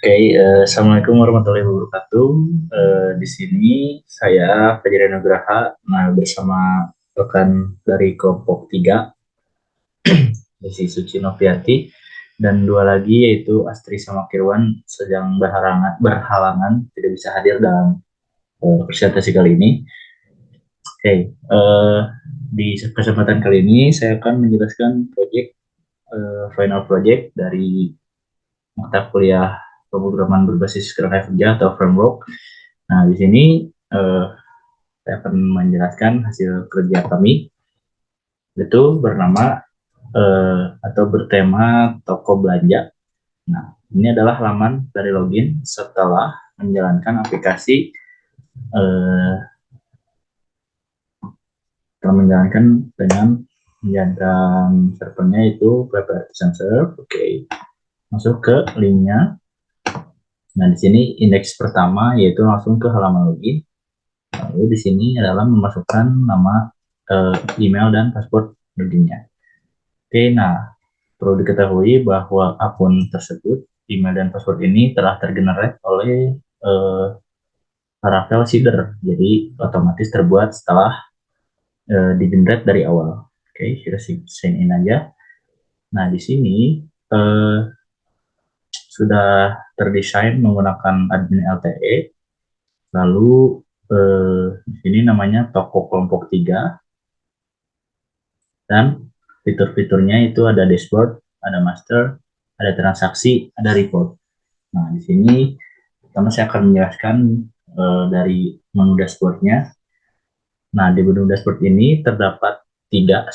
Assalamualaikum warahmatullahi wabarakatuh. Di sini saya Fajar Nugraha, bersama rekan dari kelompok 3, Desi Suci Noviati, dan dua lagi yaitu Astri sama Kirwan sedang berhalangan tidak bisa hadir dalam presentasi kali ini. Di kesempatan kali ini saya akan menjelaskan final project dari mata kuliah pemrograman berbasis kerangka kerja atau framework. Nah, di sini saya akan menjelaskan hasil kerja kami, itu bernama atau bertema toko belanja. Nah, ini adalah halaman dari login setelah menjalankan aplikasi dengan menjalankan servernya itu preparation server. Masuk ke linknya. Nah, di sini indeks pertama yaitu langsung ke halaman login. Lalu di sini adalah memasukkan nama, email dan password loginnya. Nah, perlu diketahui bahwa akun tersebut, email dan password ini telah tergenerate oleh Laravel Seeder, jadi otomatis terbuat setelah di-generate dari awal. Kita sign in aja. Nah, di sini sudah terdesain menggunakan admin LTE. Lalu di sini namanya toko kelompok 3, dan fitur-fiturnya itu ada dashboard, ada master, ada transaksi, ada report. Nah, di sini pertama saya akan menjelaskan dari menu dashboardnya. Nah, di menu dashboard ini terdapat tiga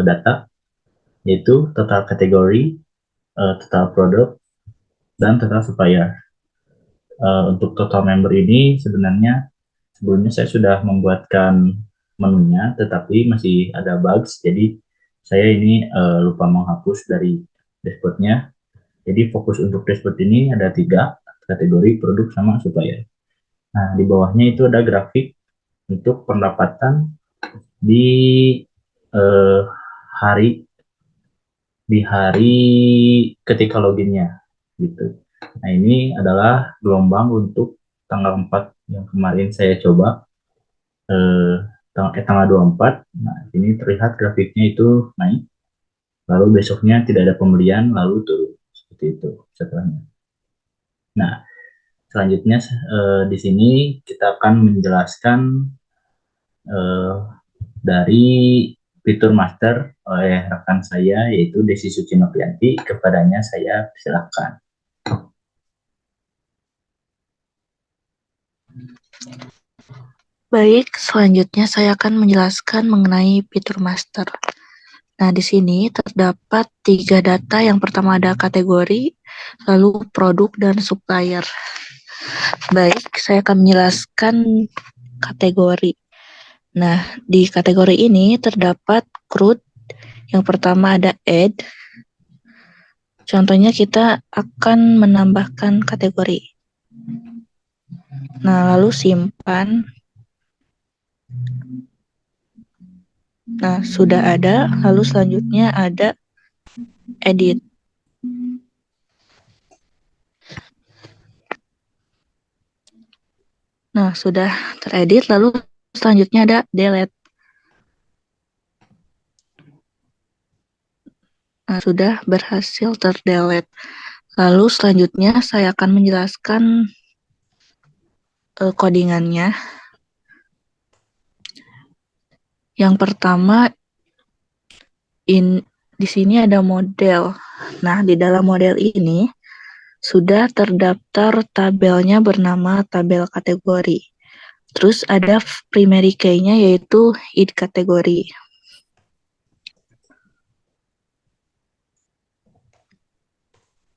data, yaitu total kategori, total product, dan total supplier. Untuk total member ini sebenarnya sebelumnya saya sudah membuatkan menunya, tetapi masih ada bugs, jadi saya ini lupa menghapus dari dashboardnya. Jadi fokus untuk dashboard ini ada 3 kategori, produk sama supplier. Nah, di bawahnya itu ada grafik untuk pendapatan di eh, hari ketika loginnya gitu. Nah, ini adalah gelombang untuk tanggal 4 yang kemarin saya coba, tanggal 24. Nah, ini terlihat grafiknya itu naik, lalu besoknya tidak ada pembelian, lalu turun seperti itu setelahnya. Nah, selanjutnya di sini kita akan menjelaskan dari fitur master oleh rekan saya yaitu Desi Suci Novianti. Kepadanya saya silakan. Baik, selanjutnya saya akan menjelaskan mengenai fitur master. Nah, di sini terdapat 3 data. Yang pertama ada kategori, lalu produk, dan supplier. Baik, saya akan menjelaskan kategori. Nah, di kategori ini terdapat CRUD. Yang pertama ada add. Contohnya kita akan menambahkan kategori. Nah, lalu simpan. Nah, sudah ada. Lalu selanjutnya ada edit. Nah, sudah teredit, lalu selanjutnya ada delete. Nah, sudah berhasil terdelete. Lalu selanjutnya saya akan menjelaskan codingannya. Yang pertama, di sini ada model. Nah, di dalam model ini sudah terdaftar tabelnya bernama tabel kategori. Terus ada primary key-nya yaitu id kategori.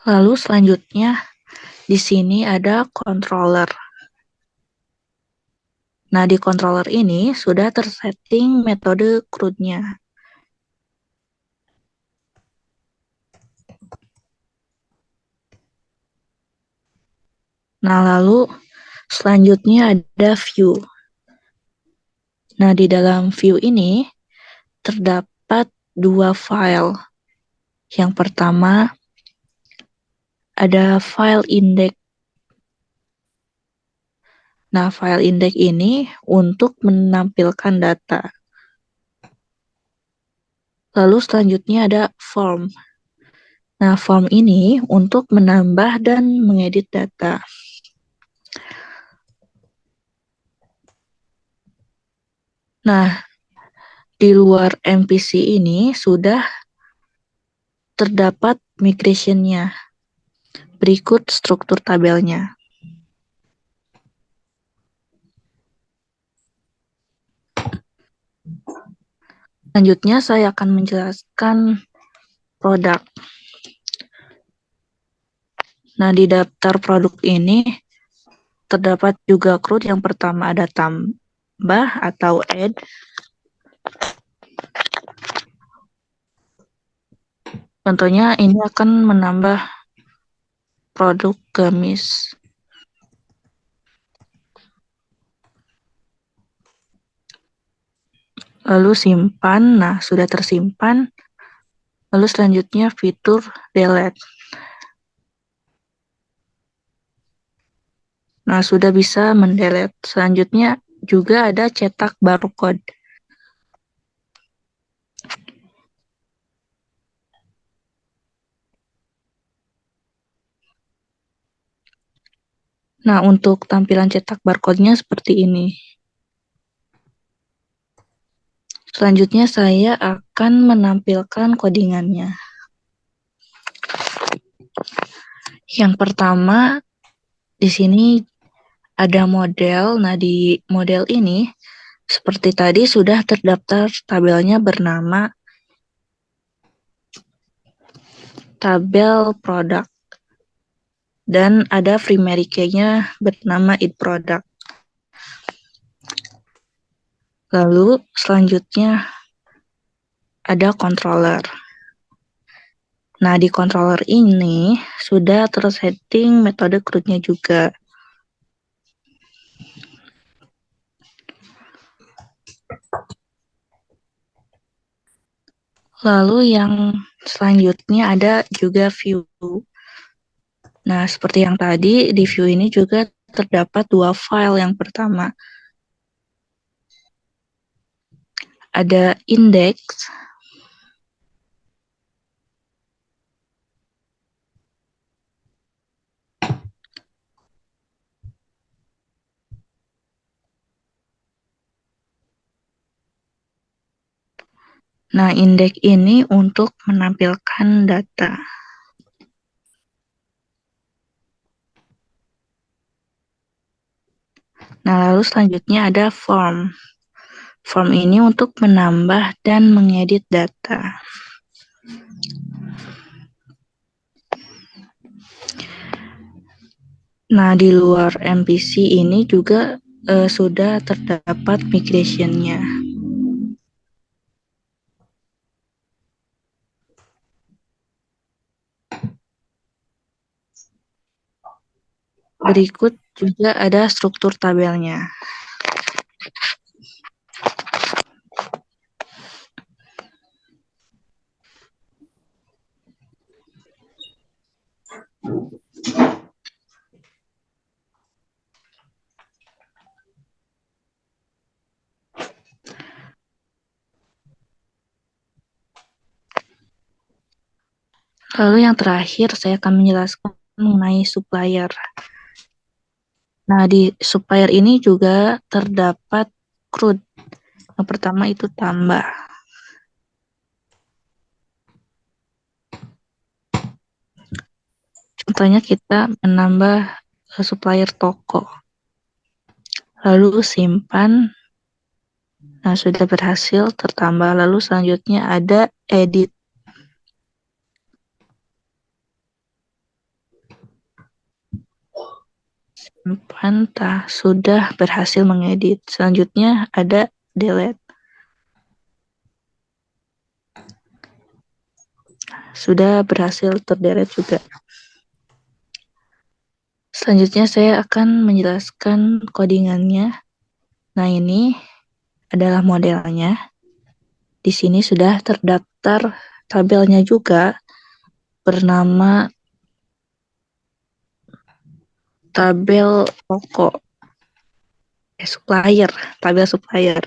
Lalu selanjutnya di sini ada controller. Nah, di controller ini sudah tersetting metode CRUD-nya. Nah, lalu selanjutnya ada view. Nah, di dalam view ini terdapat 2 file. Yang pertama ada file index. Nah, file index ini untuk menampilkan data. Lalu selanjutnya ada form. Nah, form ini untuk menambah dan mengedit data. Nah, di luar MPC ini sudah terdapat migration-nya. Berikut struktur tabelnya. Selanjutnya saya akan menjelaskan produk. Nah, di daftar produk ini terdapat juga CRUD. Yang pertama ada tambah atau add. Contohnya ini akan menambah produk gamis. Lalu simpan. Nah, sudah tersimpan. Lalu selanjutnya fitur delete. Nah, sudah bisa mendelete. Selanjutnya juga ada cetak barcode. Nah, untuk tampilan cetak barcode-nya seperti ini. Selanjutnya saya akan menampilkan codingannya. Yang pertama, di sini ada model. Nah, di model ini seperti tadi sudah terdaftar tabelnya bernama tabel produk. Dan ada primary key-nya bernama id product. Lalu selanjutnya ada controller. Nah, di controller ini sudah tersetting metode CRUD-nya juga. Lalu yang selanjutnya ada juga view. Nah, seperti yang tadi, di view ini juga terdapat dua file. Yang pertama ada index. Nah, index ini untuk menampilkan data. Nah, lalu selanjutnya ada form. Form ini untuk menambah dan mengedit data. Nah, di luar MPC ini juga sudah terdapat migration-nya. Berikut juga ada struktur tabelnya. Lalu yang terakhir saya akan menjelaskan mengenai supplier. Nah, di supplier ini juga terdapat CRUD. Yang pertama itu tambah. Contohnya kita menambah supplier toko. Lalu simpan. Nah, sudah berhasil tertambah. Lalu selanjutnya ada edit. Simpan, sudah berhasil mengedit. Selanjutnya ada delete. Sudah berhasil terdelete juga. Selanjutnya saya akan menjelaskan codingannya. Nah, ini adalah modelnya. Di sini sudah terdaftar tabelnya juga bernama tabel pokok, supplier, tabel supplier.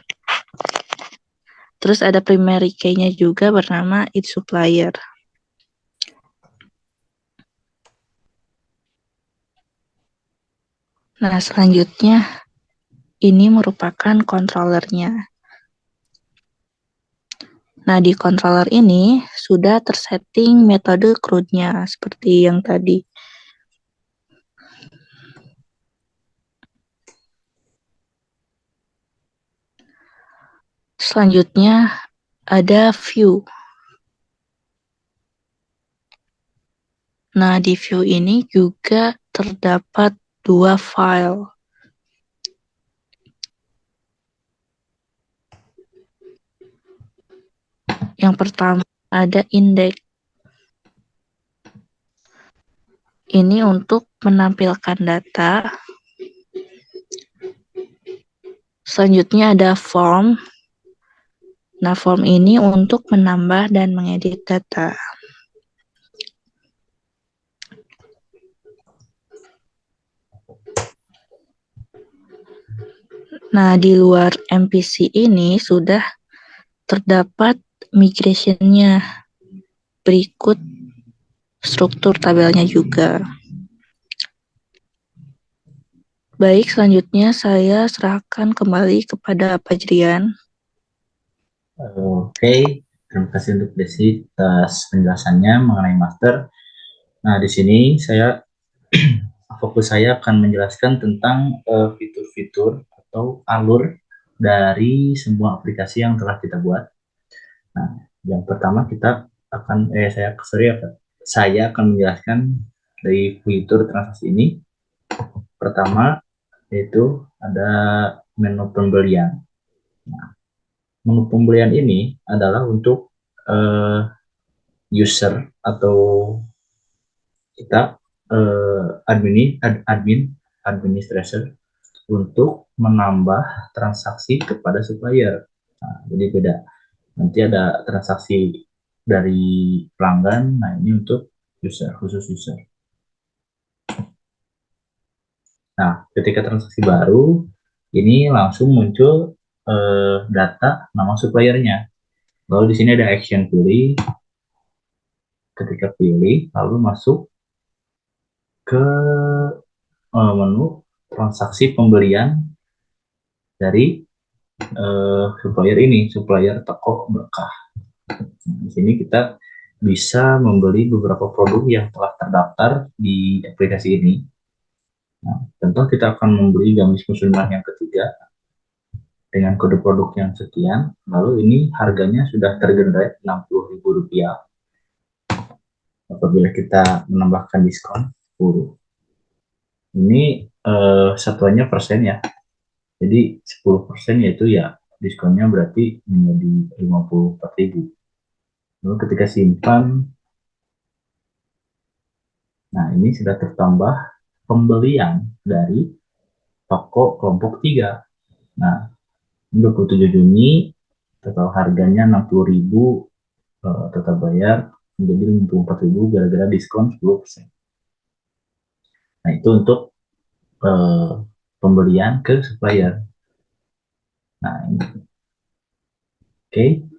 Terus ada primary key-nya juga bernama each supplier. Nah, selanjutnya ini merupakan controllernya. Nah, di controller ini sudah tersetting metode CRUD-nya seperti yang tadi. Selanjutnya ada view. Nah, di view ini juga terdapat dua file. Yang pertama ada index. Ini untuk menampilkan data. Selanjutnya ada form. Nah, form ini untuk menambah dan mengedit data. Nah, di luar MPC ini sudah terdapat migration-nya. Berikut struktur tabelnya juga. Baik, selanjutnya saya serahkan kembali kepada Pak Jrian. Oke, terima kasih untuk Desi atas penjelasannya mengenai master. Nah, di sini fokus saya akan menjelaskan tentang fitur-fitur atau alur dari semua aplikasi yang telah kita buat. Nah, yang pertama saya akan menjelaskan dari fitur transaksi ini. Pertama yaitu ada menu pembelian. Nah, menu pembelian ini adalah untuk user atau kita administrator untuk menambah transaksi kepada supplier. Nah, jadi beda. Nanti ada transaksi dari pelanggan. Nah, ini untuk user, khusus user. Nah, ketika transaksi baru, ini langsung muncul data nama suppliernya. Lalu di sini ada action pilih. Ketika pilih, lalu masuk ke menu transaksi pembelian dari supplier ini, supplier toko berkah. Di sini kita bisa membeli beberapa produk yang telah terdaftar di aplikasi ini. Nah, contoh kita akan membeli gamis muslimah yang ketiga dengan kode produk yang sekian, lalu ini harganya sudah tergenerate Rp60.000. Apabila kita menambahkan diskon 10. Ini satuannya persen ya. Jadi 10% yaitu ya diskonnya berarti menjadi 54.000. Lalu ketika simpan, nah ini sudah tertambah pembelian dari toko kelompok 3. Nah, 27 Juni total harganya 60.000, total bayar menjadi 54.000 gara-gara diskon 10%. Nah, itu untuk pembelian ke supplier. Nah, ini. Oke.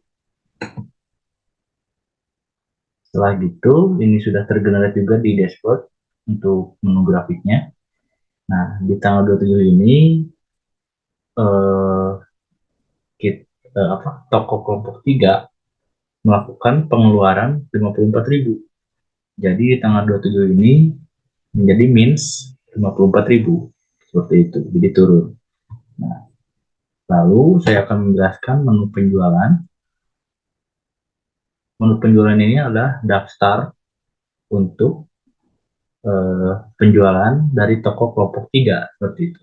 Setelah gitu, ini sudah tergenerate juga di dashboard untuk menu grafiknya. Nah, di tanggal 27 ini eh, toko kelompok 3 melakukan pengeluaran 54.000. Jadi di tanggal 27 ini menjadi minus 54.000. Seperti itu, jadi turun. Nah, lalu saya akan menjelaskan menu penjualan. Menu penjualan ini adalah daftar untuk penjualan dari toko kelompok 3 seperti itu.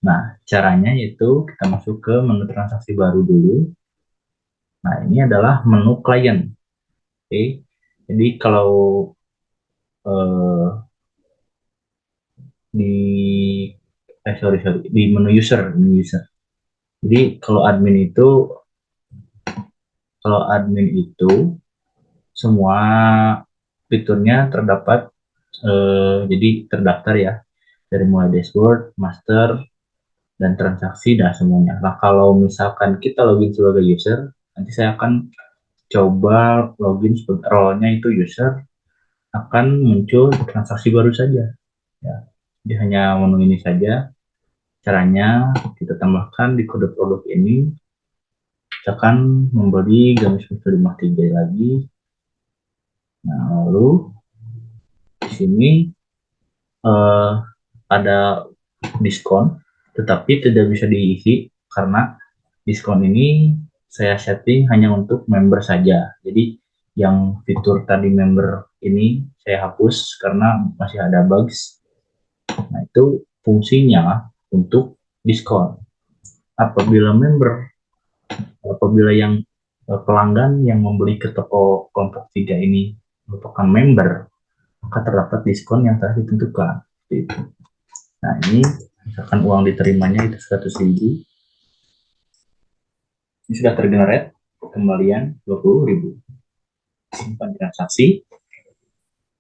Nah, caranya yaitu kita masuk ke menu transaksi baru dulu. Nah, ini adalah menu klien. Oke. Jadi kalau di di menu user. Jadi kalau admin itu semua fiturnya terdapat jadi terdaftar ya. dari mulai dashboard, master, dan transaksi dan semuanya. Nah, kalau misalkan kita login sebagai user, nanti saya akan coba login sebagai role-nya itu user, akan muncul transaksi baru saja. Ya, jadi hanya menu ini saja. Caranya kita tambahkan di kode produk ini, misalkan membeli gamis 53 lagi. Nah, lalu di sini eh, ada diskon, tetapi tidak bisa diisi karena diskon ini saya setting hanya untuk member saja. Jadi yang fitur tadi member ini saya hapus karena masih ada bugs. Nah, itu fungsinya untuk diskon. Apabila yang pelanggan yang membeli ke toko kelompok 3 ini merupakan member, maka terdapat diskon yang telah ditentukan. Nah, ini misalkan uang diterimanya itu 100.000, ini sudah tergenerate kembalian 20.000. Simpan transaksi.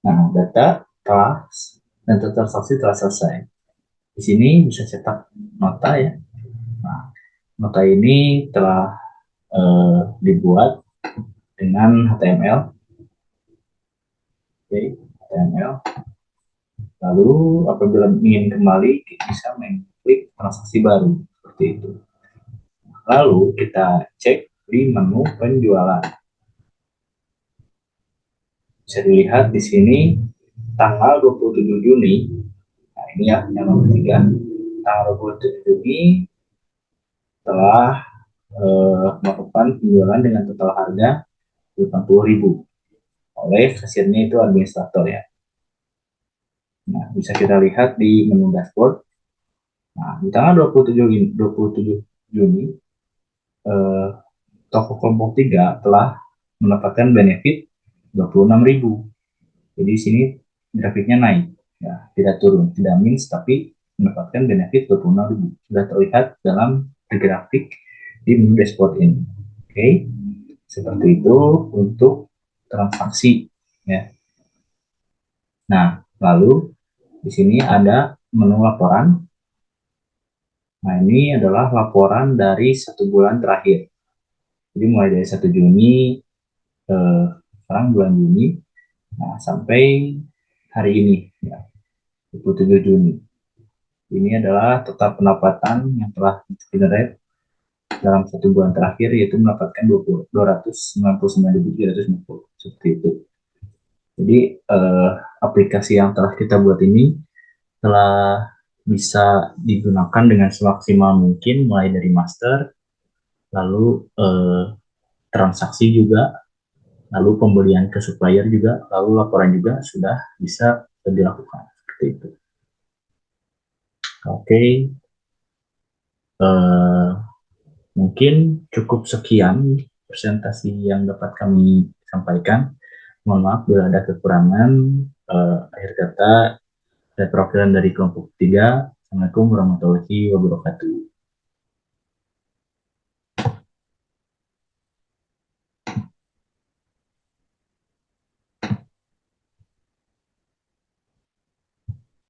Nah, data telah dan transaksi telah selesai. Di sini bisa cetak nota ya. Nah, nota ini telah dibuat dengan HTML. Oke, HTML. Lalu apabila ingin kembali, kita bisa mengklik transaksi baru seperti itu. Lalu kita cek di menu penjualan. Bisa dilihat di sini tanggal 27 Juni. Nah, ini ya yang nomor 3. Tanggal 27 Juni telah melakukan penjualan dengan total harga 80.000 oleh kasirnya itu administrator ya. Nah, bisa kita lihat di menu dashboard. Nah, di tanggal 27 Juni toko kelompok 3 telah mendapatkan benefit 26.000. Jadi di sini grafiknya naik, ya, tidak turun, tidak minus, tapi mendapatkan benefit 26.000. Sudah terlihat dalam grafik di menu dashboard ini. Oke, seperti itu untuk transaksi. Ya. Nah, lalu di sini ada menu laporan. Nah, ini adalah laporan dari 1 bulan terakhir. Jadi mulai dari 1 Juni, sekarang bulan Juni, nah, sampai hari ini, ya, 27 Juni. Ini adalah total pendapatan yang telah generate dalam 1 bulan terakhir, yaitu mendapatkan 299.350 seperti itu. Jadi aplikasi yang telah kita buat ini telah bisa digunakan dengan semaksimal mungkin, mulai dari master, lalu transaksi juga, lalu pembelian ke supplier juga, lalu laporan juga sudah bisa dilakukan seperti itu. Oke, mungkin cukup sekian presentasi yang dapat kami sampaikan. Mohon maaf bila ada kekurangan. Akhir kata, saya perwakilan dari kelompok 3. Assalamualaikum warahmatullahi wabarakatuh.